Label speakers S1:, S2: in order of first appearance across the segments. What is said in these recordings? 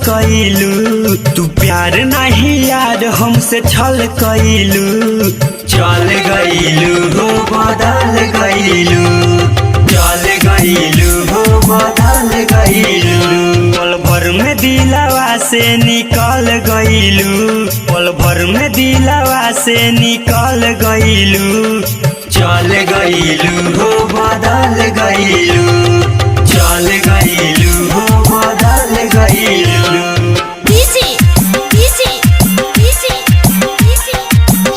S1: कइलू, तू प्यार नहीं यार हमसे छल कइलू। चल गइलू हो बदल गइलू, चल गइलू हो बदल गइलू। पल भर में दिलवा से निकल गइलू, पल भर में दिलवा से निकल गइलू। चल गइलू हो बदल गइलू, चल गइलू हो बदल गइलू।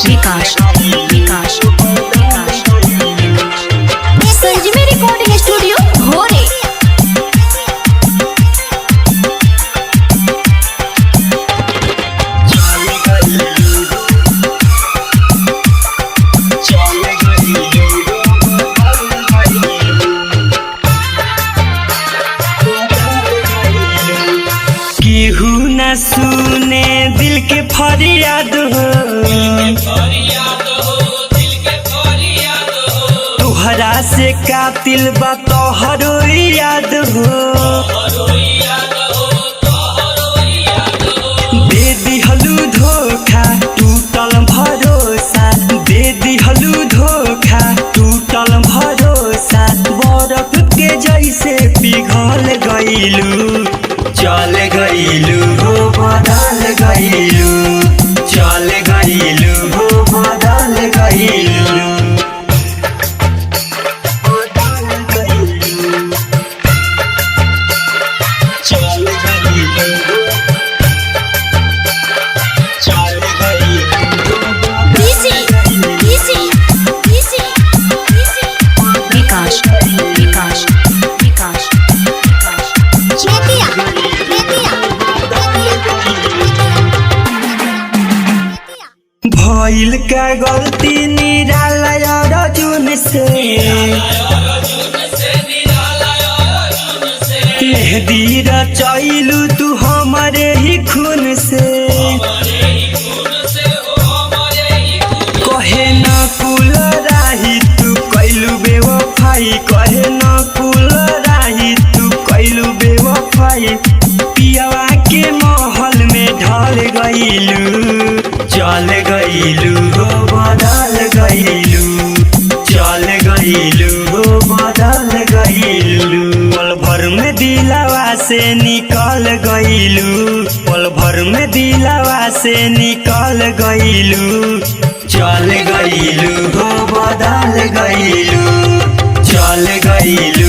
S2: विकास संजीवनी रिकॉर्डिंग स्टूडियो भोरे।
S1: केहू न सुने दिल के फरियाद हो, तुहरा से कातिल बा तोहरो याद हो। दे दिहलू धोखा टूटल भरोसा, दे दिहलू धोखा टूटल भरोसा। बर्फ के जैसे पिघल गइलू, चल गइलू हो बदल गइलू, चल गइलू हो बदल गइलू। भइल का गलती निरालय अर्जुन से, मेहदी रचैलू तू हमारे ही खून से। कहे न कुल राही तू कैलू बेवफाई, कहे न कुल राही तू कैलू बेवफाई। पियवा के महल में ढल गइलू, चल गइलू हो बदल गइलू, चल गइलू हो बदल गइलू। पल भर में दिलवा से निकल गइलू, पल भर में दिलवा से निकल गइलू। चल गइलू हो बदल गइलू, चल गइलू।